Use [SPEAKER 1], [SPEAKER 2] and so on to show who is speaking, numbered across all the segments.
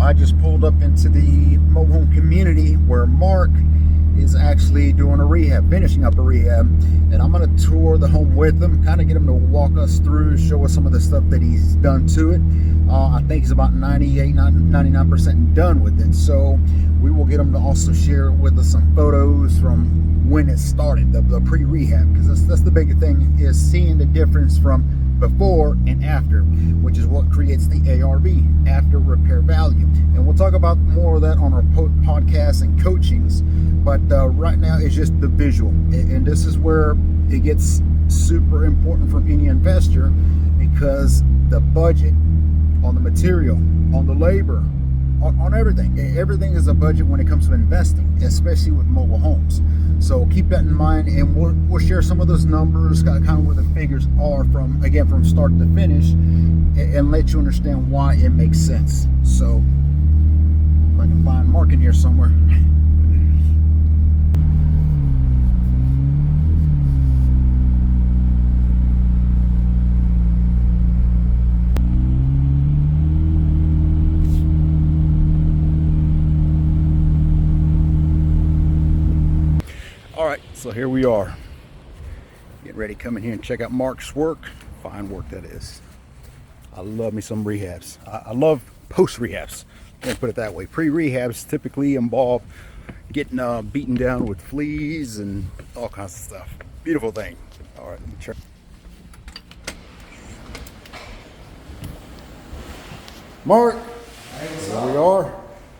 [SPEAKER 1] I just pulled up into the mobile home community where Mark is actually doing a rehab, finishing up a rehab, and I'm going to tour the home with him, kind of get him to walk us through, show us some of the stuff that he's done to it. I think he's about 99% done with it, so we will get him to also share with us some photos from when it started, the pre-rehab, because that's the big thing, is seeing the difference from before and after, which is what creates the ARV, after repair value. And we'll talk about more of that on our podcasts and coachings, but right now it's just the visual, and this is where it gets super important for any investor, because the budget on the material, on the labor, on everything is a budget when it comes to investing, especially with mobile homes. So keep that in mind, and we'll share some of those numbers, kind of where the figures are from start to finish, and let you understand why it makes sense. So if I can find Mark in here somewhere. All right, so here we are, getting ready to come in here and check out Mark's work. Fine work that is. I love me some rehabs. I love post rehabs. Let me put it that way. Pre-rehabs typically involve getting beaten down with fleas and all kinds of stuff. Beautiful thing. All right, let me check. Mark, here we are.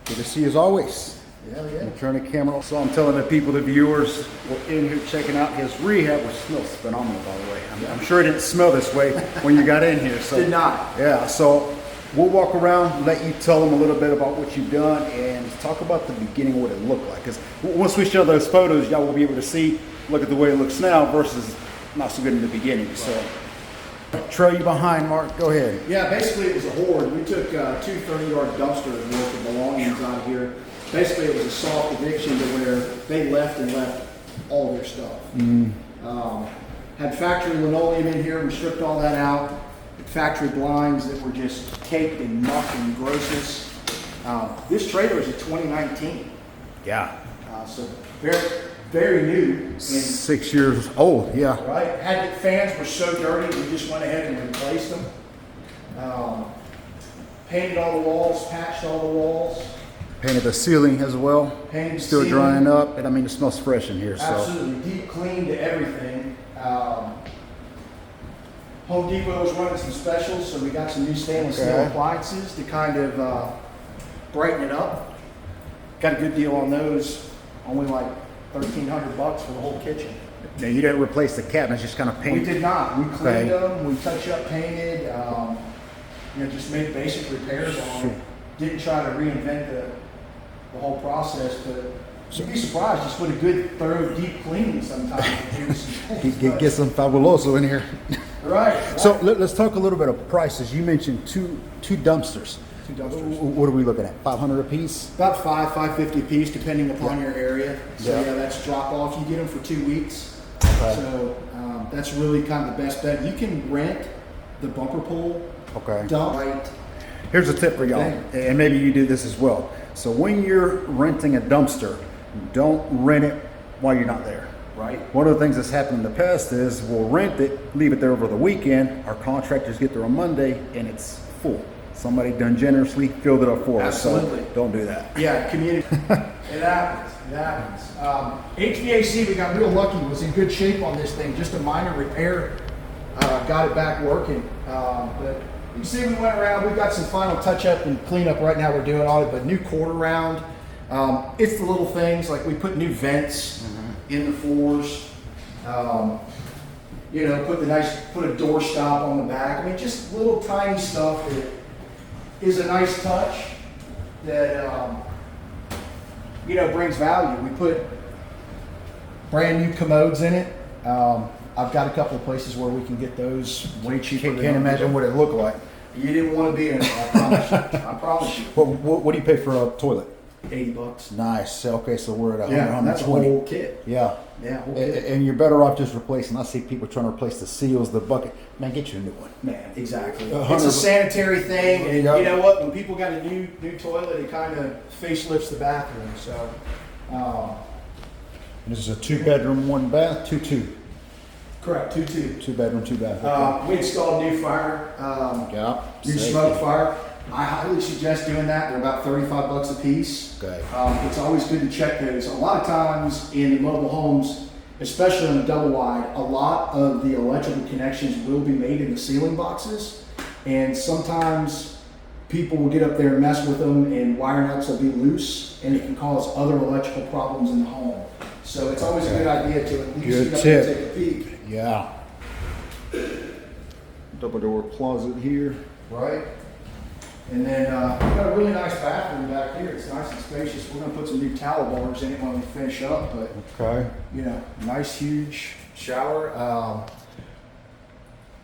[SPEAKER 1] Good to see you as always.
[SPEAKER 2] Yeah.
[SPEAKER 1] I'm turning the camera off. So I'm telling the people, the viewers, we're in here checking out his rehab, which smells phenomenal, by the way. I'm sure it didn't smell this way when you got in here. So
[SPEAKER 2] did not.
[SPEAKER 1] Yeah, so we'll walk around, let you tell them a little bit about what you've done, and talk about the beginning, what it looked like. Because once we show those photos, y'all will be able to see, look at the way it looks now versus not so good in the beginning. Right. So trail you behind, Mark. Go ahead.
[SPEAKER 2] Yeah, basically it was a hoard. We took two 30-yard dumpsters worth of belongings out of here. Basically, it was a soft eviction to where they left all their stuff. Had factory linoleum in here. We stripped all that out. Had factory blinds that were just caked in muck and grossness. This trailer is a 2019.
[SPEAKER 1] Yeah.
[SPEAKER 2] So very, very new. And
[SPEAKER 1] 6 years old, yeah.
[SPEAKER 2] right? Had the fans were so dirty, we just went ahead and replaced them. Painted all the walls, patched all the walls.
[SPEAKER 1] Painted the ceiling as well.
[SPEAKER 2] Painted the
[SPEAKER 1] Still
[SPEAKER 2] ceiling.
[SPEAKER 1] drying up, and I mean it smells fresh in here.
[SPEAKER 2] Absolutely, deep cleaned everything. Home Depot was running some specials, so we got some new stainless steel appliances to kind of brighten it up. Got a good deal on those, only like $1,300 for the whole kitchen.
[SPEAKER 1] Now you didn't replace the cabinets, just kind of paint.
[SPEAKER 2] We did not. We cleaned them, we touched up, painted, just made basic repairs on them. Didn't try to reinvent the whole process, but you'd be surprised just with a good, thorough, deep cleaning sometimes.
[SPEAKER 1] Get some fabuloso in here.
[SPEAKER 2] Right.
[SPEAKER 1] So let's talk a little bit of prices. You mentioned two dumpsters.
[SPEAKER 2] Two dumpsters.
[SPEAKER 1] What are we looking at? $500 a piece?
[SPEAKER 2] About $550 a piece, depending upon your area. So yeah, that's drop off. You get them for 2 weeks. Okay. So that's really kind of the best bet. You can rent the bumper pool.
[SPEAKER 1] Okay.
[SPEAKER 2] Dump. Right.
[SPEAKER 1] Here's a tip for y'all, and maybe you do this as well. So when you're renting a dumpster, don't rent it while you're not there.
[SPEAKER 2] Right.
[SPEAKER 1] One of the things that's happened in the past is we'll rent it, leave it there over the weekend. Our contractors get there on Monday, and it's full. Somebody done generously filled it up for us.
[SPEAKER 2] Absolutely.
[SPEAKER 1] So don't do that.
[SPEAKER 2] Yeah, community. It happens. It happens. HVAC, we got real lucky. Was in good shape on this thing. Just a minor repair. Got it back working. But you can see we went around. We've got some final touch-up and cleanup right now. We're doing on it, but new quarter round. It's the little things like we put new vents in the floors. Put a door stop on the back. I mean, just little tiny stuff that is a nice touch that brings value. We put brand new commodes in it. I've got a couple of places where we can get those way cheaper.
[SPEAKER 1] Can't imagine what it looked like.
[SPEAKER 2] You didn't want to be in it, I promise you. I promise you.
[SPEAKER 1] What do you pay for a toilet?
[SPEAKER 2] $80.
[SPEAKER 1] Nice. Okay, so we're at
[SPEAKER 2] Yeah, and that's a
[SPEAKER 1] 120.
[SPEAKER 2] whole kit.
[SPEAKER 1] Yeah.
[SPEAKER 2] Yeah, whole
[SPEAKER 1] And,
[SPEAKER 2] kit.
[SPEAKER 1] and you're better off just replacing. I see people trying to replace the seals, the bucket. Man, get you a new one.
[SPEAKER 2] Man, exactly.
[SPEAKER 1] 100.
[SPEAKER 2] It's a sanitary thing, and
[SPEAKER 1] Yep.
[SPEAKER 2] you know what? When people got a new toilet, it kind of facelifts the bathroom. So,
[SPEAKER 1] This is a 2-bedroom, 1 bath, 2-2.
[SPEAKER 2] correct, 2-2.
[SPEAKER 1] 2-bedroom, 2 bath. Okay.
[SPEAKER 2] We installed new fire,
[SPEAKER 1] Yeah.
[SPEAKER 2] new
[SPEAKER 1] Safety.
[SPEAKER 2] smoke fire. I highly suggest doing that. They're about $35 a piece.
[SPEAKER 1] Okay.
[SPEAKER 2] It's always good to check those. A lot of times in the mobile homes, especially on a double wide, a lot of the electrical connections will be made in the ceiling boxes, and sometimes people will get up there and mess with them, and wire nuts will be loose, and it can cause other electrical problems in the home. So it's always a good idea to at least
[SPEAKER 1] Good
[SPEAKER 2] get up there and
[SPEAKER 1] tip.
[SPEAKER 2] take a peek.
[SPEAKER 1] Yeah. Double door closet here.
[SPEAKER 2] Right. And then we've got a really nice bathroom back here. It's nice and spacious. We're gonna put some new towel bars in it when we finish up, but
[SPEAKER 1] Okay.
[SPEAKER 2] you know, nice huge shower.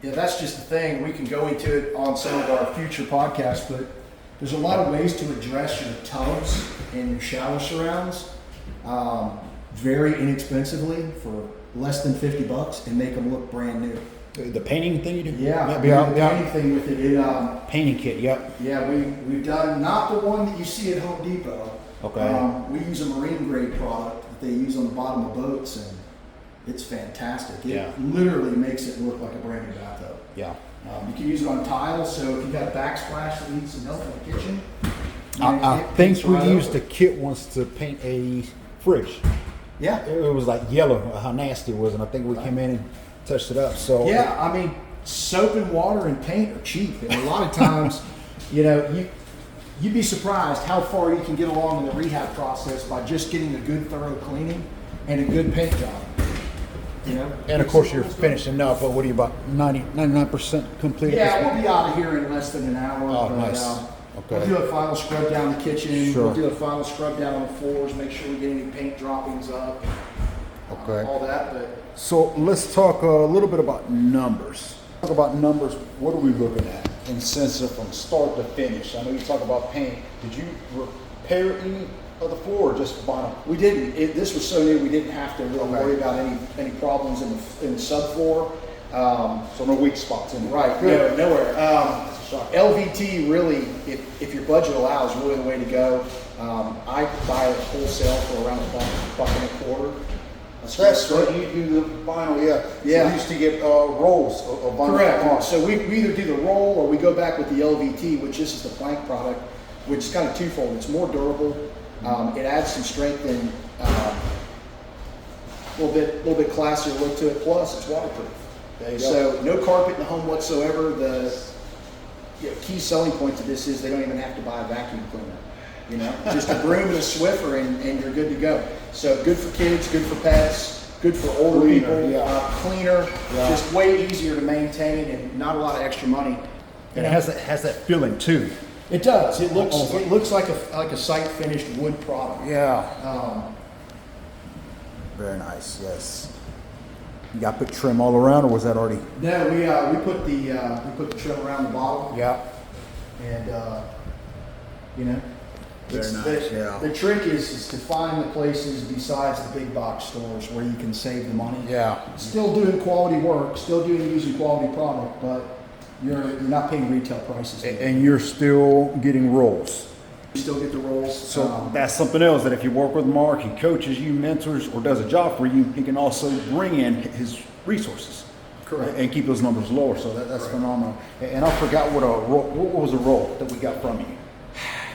[SPEAKER 2] Yeah, that's just the thing. We can go into it on some of our future podcasts, but there's a lot of ways to address your tubs and your shower surrounds very inexpensively for less than $50 and make them look brand new.
[SPEAKER 1] The painting thing you do?
[SPEAKER 2] Yeah,
[SPEAKER 1] Yeah.
[SPEAKER 2] anything with it.
[SPEAKER 1] Painting kit, yep.
[SPEAKER 2] Yeah, we've done not the one that you see at Home Depot.
[SPEAKER 1] Okay.
[SPEAKER 2] We use a marine grade product that they use on the bottom of boats, and it's fantastic. It
[SPEAKER 1] Yeah.
[SPEAKER 2] literally makes it look like a brand new bathtub.
[SPEAKER 1] Yeah.
[SPEAKER 2] You can use it on tiles, so if you got a backsplash that needs some help in the kitchen.
[SPEAKER 1] I
[SPEAKER 2] it
[SPEAKER 1] think
[SPEAKER 2] paints
[SPEAKER 1] we
[SPEAKER 2] right
[SPEAKER 1] used
[SPEAKER 2] over.
[SPEAKER 1] the kit once to paint a fridge.
[SPEAKER 2] Yeah.
[SPEAKER 1] It was like yellow, how nasty it was, and I think we came in and touched it up. So
[SPEAKER 2] Yeah, I mean, soap and water and paint are cheap, and a lot of times, you know, you'd be surprised how far you can get along in the rehab process by just getting a good thorough cleaning and a good paint job. You know,
[SPEAKER 1] and of course you're finishing up. But what are you about 99% complete? at
[SPEAKER 2] Yeah,
[SPEAKER 1] this
[SPEAKER 2] we'll be out of here in less than an hour.
[SPEAKER 1] Oh,
[SPEAKER 2] but,
[SPEAKER 1] nice.
[SPEAKER 2] We'll
[SPEAKER 1] Okay.
[SPEAKER 2] do a final scrub down the kitchen.
[SPEAKER 1] Sure.
[SPEAKER 2] We'll do a final scrub down on the floors, make sure we get any paint droppings up.
[SPEAKER 1] Okay.
[SPEAKER 2] All that, but
[SPEAKER 1] So let's talk a little bit about numbers. Talk about numbers. What are we looking at in sense of from start to finish? I know you talk about paint. Did you repair any of the floor or just vinyl?
[SPEAKER 2] we didn't. This was so new, we didn't have to really
[SPEAKER 1] Okay.
[SPEAKER 2] worry about any problems in the subfloor.
[SPEAKER 1] So no weak spots in it.
[SPEAKER 2] Right.
[SPEAKER 1] Good.
[SPEAKER 2] No, nowhere.
[SPEAKER 1] That's a shock.
[SPEAKER 2] LVT really, if your budget allows, really the way to go. I buy it wholesale for around $1.25.
[SPEAKER 1] That's right. You do the vinyl, yeah.
[SPEAKER 2] Yeah.
[SPEAKER 1] So we used to get rolls of vinyl.
[SPEAKER 2] Correct. So we either do the roll or we go back with the LVT, which this is the plank product, which is kind of twofold. It's more durable. It adds some strength and a little bit classier look to it. Plus, it's waterproof.
[SPEAKER 1] There you go.
[SPEAKER 2] So no carpet in the home whatsoever. The key selling point to this is they don't even have to buy a vacuum cleaner. You know, just a broom and a Swiffer, and you're good to go. So good for kids, good for pets, good for older
[SPEAKER 1] Cleaner,
[SPEAKER 2] people.
[SPEAKER 1] yeah.
[SPEAKER 2] Cleaner,
[SPEAKER 1] Yeah.
[SPEAKER 2] just way easier to maintain, and not a lot of extra money.
[SPEAKER 1] And it has that feeling too.
[SPEAKER 2] It does. It looks
[SPEAKER 1] Oh.
[SPEAKER 2] like a site finished wood product.
[SPEAKER 1] Yeah.
[SPEAKER 2] Um,
[SPEAKER 1] Very nice. Yes. You got to put trim all around, or was that already?
[SPEAKER 2] no, we put the trim around the bottom,
[SPEAKER 1] Yeah.
[SPEAKER 2] and you know.
[SPEAKER 1] Very
[SPEAKER 2] It's-
[SPEAKER 1] nice, yeah.
[SPEAKER 2] The trick is to find the places besides the big box stores where you can save the money.
[SPEAKER 1] Yeah.
[SPEAKER 2] Still doing quality work, still using quality product, but you're not paying retail prices.
[SPEAKER 1] And you're still getting rolls.
[SPEAKER 2] You still get the rolls.
[SPEAKER 1] So that's something else that if you work with Mark, he coaches you, mentors, or does a job for you, he can also bring in his resources.
[SPEAKER 2] Correct.
[SPEAKER 1] And keep those numbers lower. So that's phenomenal. And I forgot what was a roll that we got from you.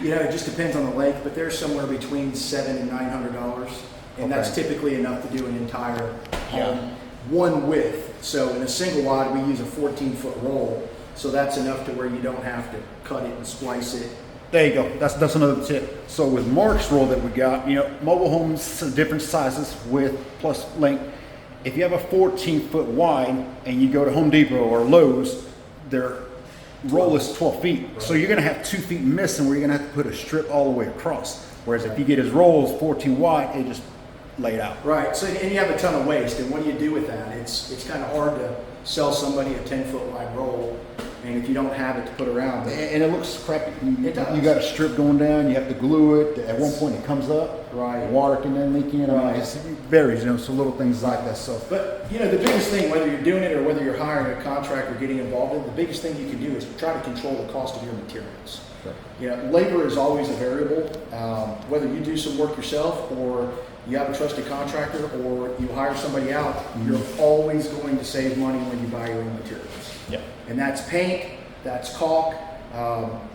[SPEAKER 2] You know, it just depends on the lake, but they're somewhere between $700 and $900, and that's
[SPEAKER 1] Okay.
[SPEAKER 2] typically enough to do an entire
[SPEAKER 1] Yeah.
[SPEAKER 2] home, one width. So in a single wide, we use a 14-foot roll, so that's enough to where you don't have to cut it and splice it.
[SPEAKER 1] There you go. That's another tip. So with Mark's roll that we got, you know, mobile homes different sizes, width plus length. If you have a 14-foot wide and you go to Home Depot or Lowe's, their roll is 12 feet. So you're gonna have 2 feet missing where you're gonna have to put a strip all the way across. Whereas if you get his rolls 14 wide, they just lay it out.
[SPEAKER 2] Right. So and you have a ton of waste, and what do you do with that? It's kind of hard to sell somebody a 10-foot wide roll And if you don't have it to put around it,
[SPEAKER 1] And it looks crappy.
[SPEAKER 2] It does.
[SPEAKER 1] You got a strip going down. You have to glue it. At one point, it comes up.
[SPEAKER 2] Right.
[SPEAKER 1] Water can then leak in. I mean,
[SPEAKER 2] Right.
[SPEAKER 1] it varies. So little things like that. So.
[SPEAKER 2] but the biggest thing, whether you're doing it or whether you're hiring a contractor, getting involved in, the biggest thing you can do is try to control the cost of your materials.
[SPEAKER 1] Sure.
[SPEAKER 2] Labor is always a variable. Whether you do some work yourself or you have a trusted contractor or you hire somebody out, you're always going to save money when you buy your own materials.
[SPEAKER 1] Yeah.
[SPEAKER 2] And that's paint, that's caulk.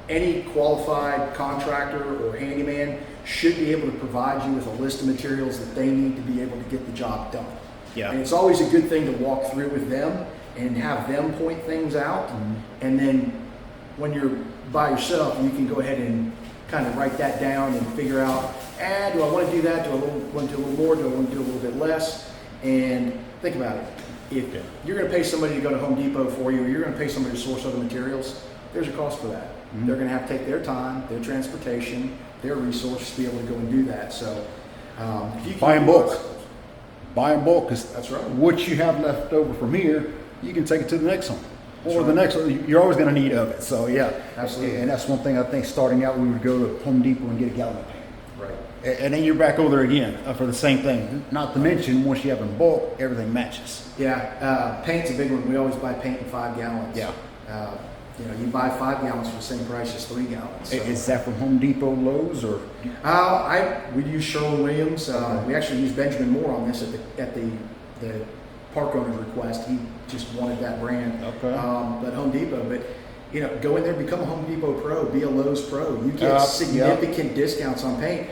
[SPEAKER 2] Any qualified contractor or handyman should be able to provide you with a list of materials that they need to be able to get the job done.
[SPEAKER 1] Yeah.
[SPEAKER 2] And it's always a good thing to walk through with them and have them point things out. And then when you're by yourself, you can go ahead and kind of write that down and figure out, do I want to do that? Do I want to do a little more? Do I want to do a little bit less? And think about it. If you're going to pay somebody to go to Home Depot for you, or you're going to pay somebody to source other materials, there's a cost for that. They're going to have to take their time, their transportation, their resources to be able to go and do that. So if you can
[SPEAKER 1] Buy in bulk. Buy in bulk, because
[SPEAKER 2] That's right.
[SPEAKER 1] what you have left over from here, you can take it to the next one.
[SPEAKER 2] That's
[SPEAKER 1] Or the
[SPEAKER 2] right.
[SPEAKER 1] next one, you're always going to need of it. So yeah,
[SPEAKER 2] Absolutely.
[SPEAKER 1] And that's one thing I think starting out, we would go to Home Depot and get a gallon of paint.
[SPEAKER 2] Right.
[SPEAKER 1] And then you're back over there again for the same thing. Not to mention, once you have in bulk, everything matches.
[SPEAKER 2] Yeah, paint's a big one. We always buy paint in 5 gallons.
[SPEAKER 1] Yeah.
[SPEAKER 2] You buy 5 gallons for the same price as 3 gallons. So.
[SPEAKER 1] Is that from Home Depot, Lowe's, or?
[SPEAKER 2] We use Sherwin-Williams. We actually use Benjamin Moore on this at the park owner's request. He just wanted that brand.
[SPEAKER 1] Okay.
[SPEAKER 2] But Home Depot. But go in there, become a Home Depot pro, be a Lowe's pro. You get significant discounts on paint.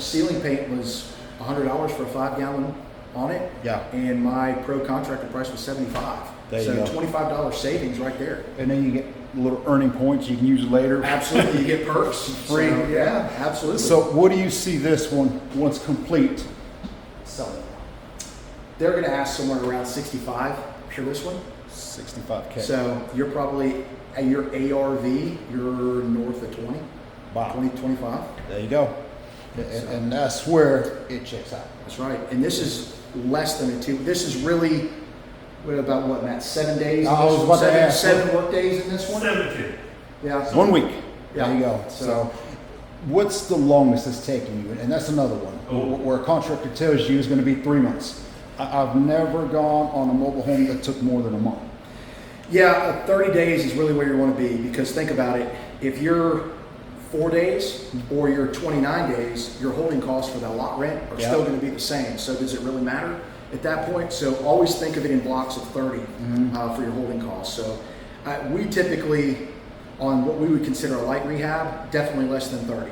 [SPEAKER 2] Ceiling paint was $100 for a 5 gallon on it.
[SPEAKER 1] Yeah.
[SPEAKER 2] And my pro contractor price was $75.
[SPEAKER 1] There you
[SPEAKER 2] So
[SPEAKER 1] go.
[SPEAKER 2] $25 savings right there.
[SPEAKER 1] And then you get little earning points you can use later.
[SPEAKER 2] Absolutely, you get perks.
[SPEAKER 1] Free.
[SPEAKER 2] So, yeah, absolutely.
[SPEAKER 1] So what do you see this one, once complete, selling?
[SPEAKER 2] They're going to ask somewhere around 65 for this one.
[SPEAKER 1] 65K.
[SPEAKER 2] So you're probably at your ARV, you're north of 20,
[SPEAKER 1] Wow.
[SPEAKER 2] 20, 25.
[SPEAKER 1] There you go. And that's where it checks out.
[SPEAKER 2] That's right. And this is less than a 2. This is really about what, Matt? 7 days.
[SPEAKER 1] I was about to ask.
[SPEAKER 2] 7 work days in this one.
[SPEAKER 3] 17.
[SPEAKER 2] Yeah.
[SPEAKER 1] 1 week.
[SPEAKER 2] Yeah.
[SPEAKER 1] There you go. So what's the longest it's taking you? And that's another one. Where a contractor tells you it's going to be 3 months. I've never gone on a mobile home that took more than a month.
[SPEAKER 2] Yeah, 30 days is really where you want to be, because think about it. If you're 4 days or you're 29 days, your holding costs for that lot rent are
[SPEAKER 1] Yeah.
[SPEAKER 2] still going to be the same. So does it really matter at that point? So always think of it in blocks of 30 for your holding costs. So we typically, on what we would consider a light rehab, definitely less than 30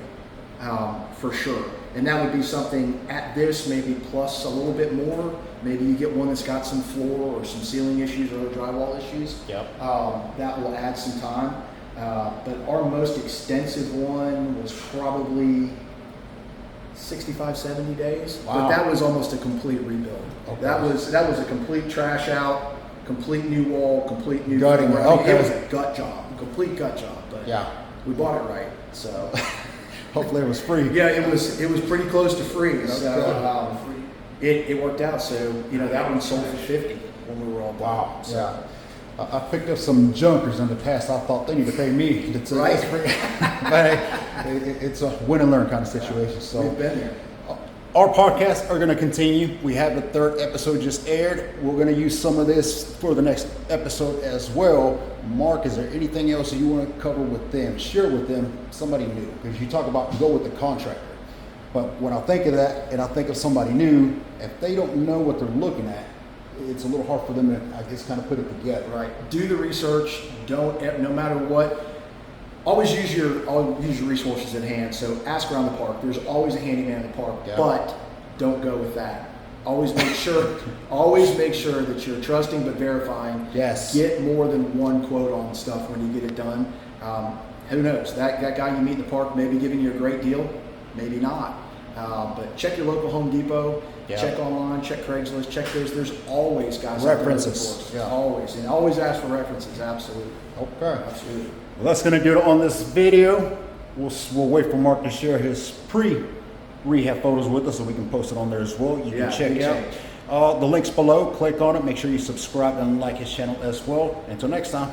[SPEAKER 2] for sure. And that would be something at this, maybe plus a little bit more. Maybe you get one that's got some floor or some ceiling issues or other drywall issues.
[SPEAKER 1] Yep.
[SPEAKER 2] That will add some time. But our most extensive one was probably 65, 70 days.
[SPEAKER 1] Wow.
[SPEAKER 2] But that was almost a complete rebuild.
[SPEAKER 1] Okay.
[SPEAKER 2] That was a complete trash out, complete new wall, complete new
[SPEAKER 1] Gutting.
[SPEAKER 2] floor. I mean,
[SPEAKER 1] Okay.
[SPEAKER 2] It was a gut job, a complete gut job. But
[SPEAKER 1] Yeah.
[SPEAKER 2] we bought it right. So
[SPEAKER 1] Hopefully it was free.
[SPEAKER 2] yeah, it was pretty close to free. So
[SPEAKER 1] Okay.
[SPEAKER 2] it worked out. So that one sold for 50 when we were all done.
[SPEAKER 1] Wow.
[SPEAKER 2] So,
[SPEAKER 1] Yeah. I picked up some junkers in the past. I thought they need to pay me. To
[SPEAKER 2] Right.
[SPEAKER 1] that's free. But hey, it's a win and learn kind of situation. So
[SPEAKER 2] we've been there.
[SPEAKER 1] our podcasts are going to continue. We have the 3rd episode just aired. We're going to use some of this for the next episode as well. Mark, is there anything else that you want to cover with them, share with them, somebody new? Because you talk about go with the contractor. But when I think of that and I think of somebody new, if they don't know what they're looking at, it's a little hard for them to, I guess, kind of put it together.
[SPEAKER 2] Right. Do the research. Don't, no matter what, always use your resources at hand. So ask around the park. There's always a handyman in the park,
[SPEAKER 1] Yeah.
[SPEAKER 2] but don't go with that. Always make sure that you're trusting but verifying.
[SPEAKER 1] Yes.
[SPEAKER 2] Get more than one quote on stuff when you get it done. Who knows? That guy you meet in the park may be giving you a great deal, maybe not. But check your local Home Depot.
[SPEAKER 1] Yeah.
[SPEAKER 2] Check online. Check Craigslist. Check those. There's always guys
[SPEAKER 1] References.
[SPEAKER 2] out there looking for us.
[SPEAKER 1] Yeah.
[SPEAKER 2] Always, and always ask for references. Absolutely.
[SPEAKER 1] Okay.
[SPEAKER 2] Absolutely.
[SPEAKER 1] Well, that's going to do it on this video. We'll wait for Mark to share his pre-rehab photos with us so we can post it on there as well. You
[SPEAKER 2] Yeah,
[SPEAKER 1] can check
[SPEAKER 2] big
[SPEAKER 1] out
[SPEAKER 2] change.
[SPEAKER 1] the links below. Click on it. Make sure you subscribe and like his channel as well. Until next time.